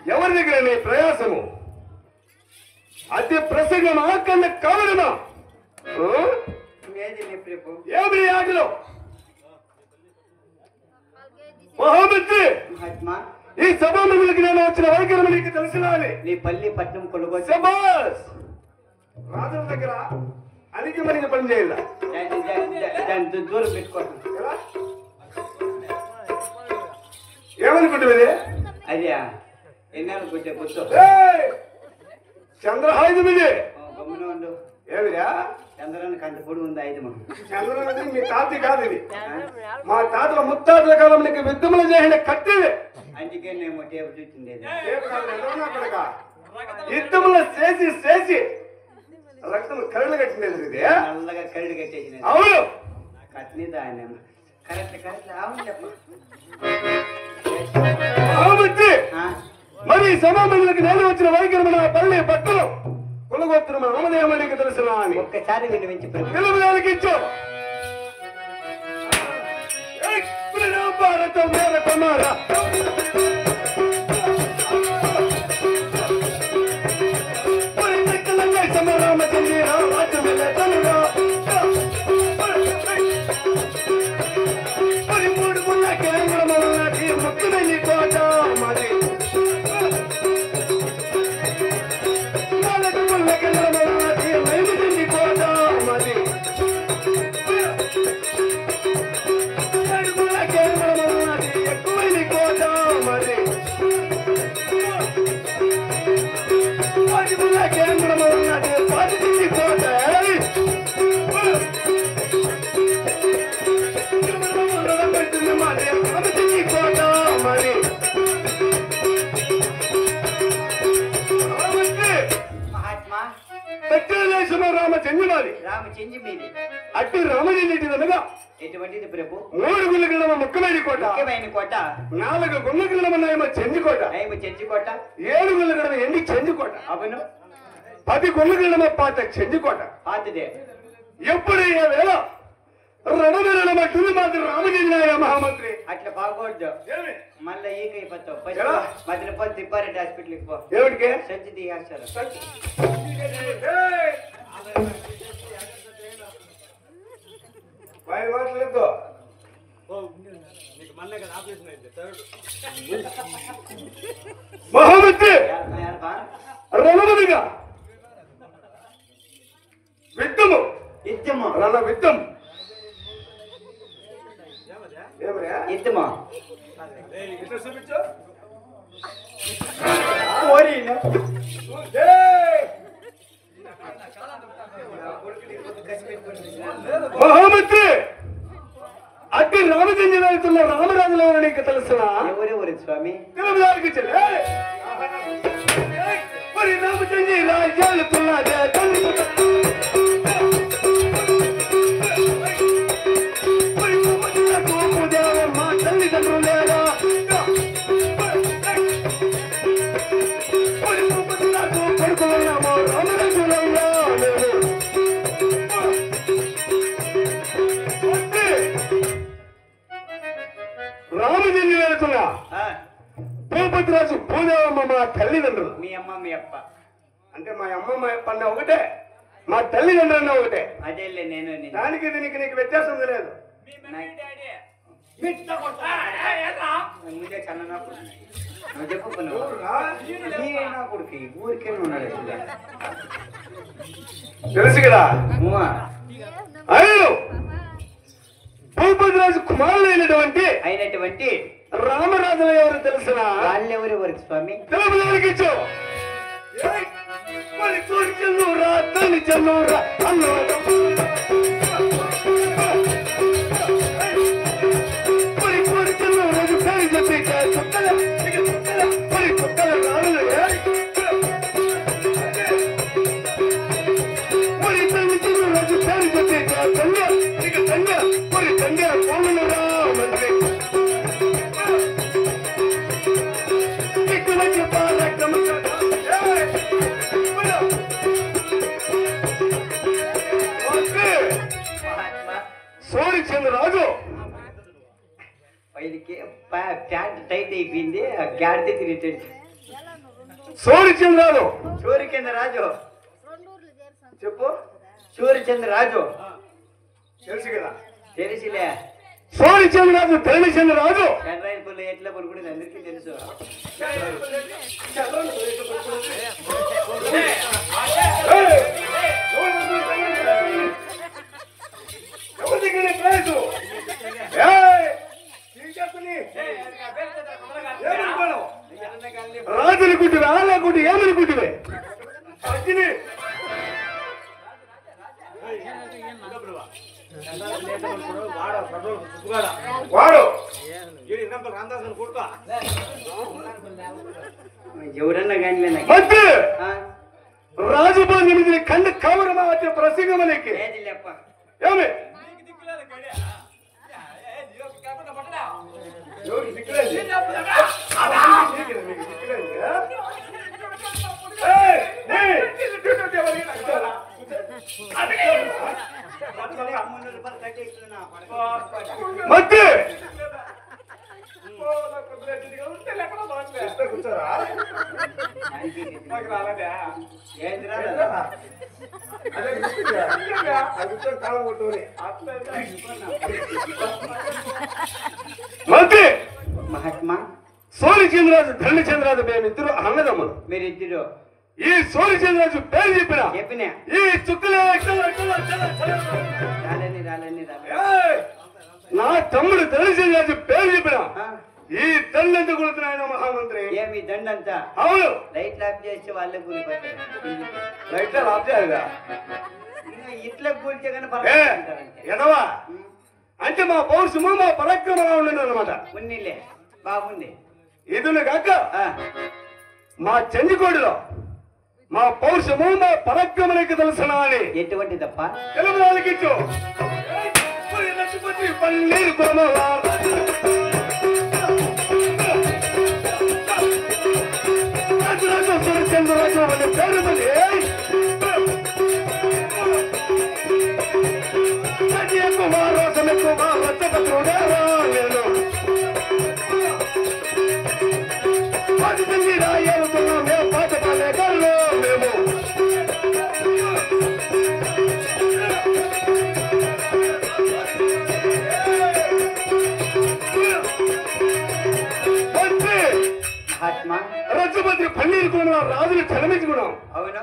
ఎవరి దగ్గర నీ ప్రయాసము అతి ప్రసంగం ఆకన్న కావడమా ఏమి ఆటలో మహామంత్రి ఈ సభాములకు నేను వచ్చిన వైఖరి నీకు తెలిసినా నీ పల్లి పట్నం కొనుగోలు రాజుల దగ్గర అలిగి మనకి పని చేయాలి దూరం పెట్టుకోండి ఏమనుకుంటుంది అదే ఎన్ననుకుంటే కూర్చో చంద్రహాయుధం ఇది గమ్మున ఉండు ఏమిరా చంద్రానికి అంత పొడి ఉంది ఆయుధం చంద్రహాయుధం మీ తాతి కాదు ఇది మా తాతల ముత్తాతల కాలం నీకు యుద్ధములు చేసిన కత్తిది అందుకే నేను టేపు చూసిండేది యుద్ధములు చేసి చేసి రక్తం కరళ్ళు కట్టిండేది ఇది నల్లగా కరడు కట్టేసిన అవును కట్టినది ఆయన కరెక్ట్ కరెక్ట్ అవును చెప్ప మరి సమాజంలోకి నేను వచ్చిన వైఖరి మన పల్లె పట్టణం కులగోత్రం రామదేవానికి తెలుసునా అని ఒక్కసారి వినిపించి పిలుపుదానికి ఇచ్చావు భారతం వేర కుమారా రామచంద్ర రాజ్యం తనురా మూడు ముళ్ళ కేంద్రమీ ముక్కుని కోట మరి రామచంద్ర మీది అట్టి రామచంద్రుడి అనగా ఎటువంటిది ప్రభు 3 గుళ్ళ ముఖ్యమైన కోట ముఖ్యమైన కోట 4 గుళ్ళ చెంచుకోట చెంచుకోట 7 గుళ్ళ ఎండి చెంచుకోట అవును 10 గుళ్ళ పాత చెంచుకోట పాతదే ఎప్పుడు ఏ వేళ రణవేళ మట్టులు మాత్రం రామచంద్రాయ మహామంత్రి అట్లా బాగోద్దు మళ్ళీ ఈక అయిపోతావు మధ్యలో పోతే తిప్పారెడ్డి హాస్పిటల్కి పో ఏమిటికే సంచి తీసేస్తారు మహామంత్రి రణముదిగా విత్తము ఇద్దము రణ విత్తం ఇద్దమా స్వామి తిరుమలకి చెల్లి మరి రామచంద్ర రాజ్యాలు తున్నదే తల్లి మా తల్లిదండ్రులు లేదా పడుకున్నామో రామరాజులయ్యా రామజన్య వెళుతున్నా భూపతిరాజు భూదేవమ్మ మా తల్లిదండ్రులు. మీ అమ్మ మీ అప్ప అంటే మా అమ్మ మా అప్ప అన్న ఒకటే, మా తల్లిదండ్రులు అన్న ఒకటే. అదేలే నేను దానికి దీనికి నీకు వ్యత్యాసం లేదు. ముందే కన్నా నువ్వు చెప్పు నా కొడుకు ఊరికే ఉన్నాడు తెలుసు కదా అయ్యో భూపతిరాజు కుమారులైనటువంటి అయినటువంటి రామరాజులు ఎవరు తెలుసునా? వాళ్ళెవరు వరకు స్వామి తెలుగుచు చెన్నూరా తల్లి చెన్నూరా అన్నో చెన్నూరాజు పేరు చెప్పి చుక్కల చుక్కల రాళ్ళు తల్లి చెన్నూరాజు పేరు చెప్పి తండ్రి పోను రామంత్రి సూర్యచంద్రరాజు పైకి ప్యాంట్ టైట్ అయిపోయింది గాడితే తిరిగి సూర్యచంద్రరాజు సూర్యచంద్రరాజు చెప్పు సూర్యచంద్రరాజు తెలుసు కదా తెలిసిలే సూర్యచంద్రరాజు ధరణిచంద్రరాజు చంద్రాయపల్లి ఎట్లా పడుకునేది అందరికీ తెలుసు రాజునుకుంటువే లేకుంటే ఏమనుకుంటువే అగ్ని వాడు ఎవరన్నా కానీ మంత్రి రాజభోజన కండ కవరమా వచ్చే ప్రసంగమనికి ఏమి మంత్రి కూర్చోరా మంత్రి మహాత్మా సూర్యచంద్రరాజు ధరణిచంద్రరాజు మేమిద్దరు అన్నదమ్ములు. మీరిద్దరు ఈ సూర్యచంద్రరాజు పేరు చెప్పిన ఈ చుక్కలే రాలని రాలని నా తమ్ముడు ధరణిచంద్రరాజు పేరు చెప్పిన ఈ దండ ఎంత కొడుతున్నాయన మహామంత్రి. ఏమి దండంతా అవును లైట్ ఆఫ్ చేసి వాళ్ళే కూలిపోతారు. లైట్ ఆఫ్ చేయాలిగా ఇట్లా కూల్చే ఎదవా అంటే మా పౌరుషము మా పరాక్రమంగా ఉండదు అనమాట. ఉన్నిలే బాగుంది. ఇదులు కాక మా చెంజికోడిలో మా పౌరుషము మా పరాక్రమనికి తెలుసునా అని ఎటువంటి తప్ప తెలుగు వాళ్ళకి ఇచ్చు పన్నీరు కొమలా చంద్రరాజు అనే పేరు కుమార్ రోషమే కుమార్ రచ్చపత్రుడేరా నేను పది రాయలుతున్నాం మేము పాట పాలేగల్లో మేము మహాత్మా రచ్చపత్రి పన్నీరు కుమార్ రాజుని క్షమించుకున్నాం. అవును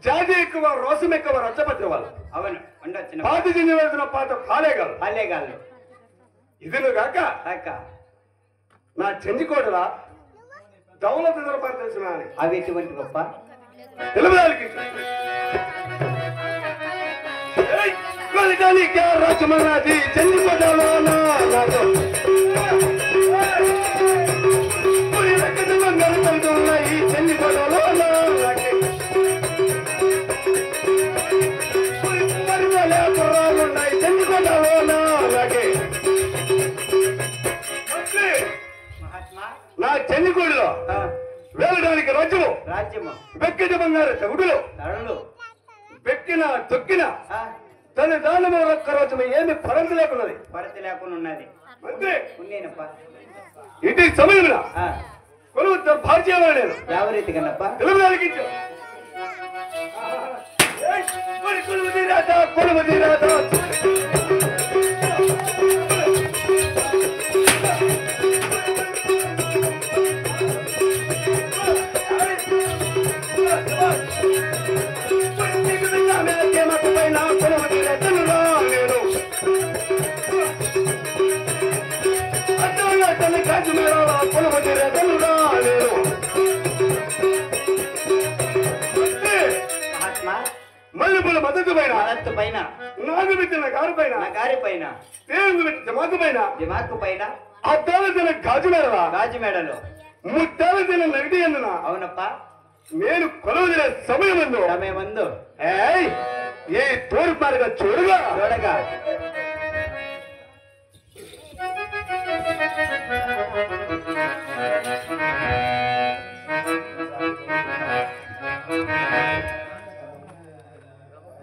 జాతి ఎక్కువ రోషం ఎక్కువ రచ్చపత్రి వాళ్ళు. అవును ఉండొచ్చు. పాత జిల్లి వెళ్తున్న పాత పాలేగాలు పాలేగాళ్ళు ఇదిను కాక కాక నా చెంజికోటలా దౌలత దొరపాటు తెలిసిన అని అవి ఎటువంటి గొప్ప తెలుగుదానికి రాజమన్నాది చెంజికోటలో తగుడులో తరుణులు పెట్టిన తొక్కిన ఆ, తన దానము ఒక్క రోజు ఏమి పరంతి లేకున్నది కొరత లేకుండా ఉన్నది అంతే ఉండేనప్ప ఇటు సమయమున ఆ, కొలువు భార్య నేను ಯಾವ ರೀತಿ ಕಣ್ಣಪ್ಪ తెలుగుదానికి కొలువు తీరాట మహాత్మా మల్లెపూల మద్దతు పైన మరత్తు పైన నాగు పెట్టిన గారు పైన నా గారి పైన తేగు పెట్టిన జమాకు పైన దిమాకు పైన అద్దాల తిన గాజు మేడలా గాజు మేడలు ముద్దాల తిన నగటి అందున అవునప్ప నేను కొలవదిన సమయమందు సమయమందు ఏయ్ ఏ తోడు పారుగా చూడగా చూడగా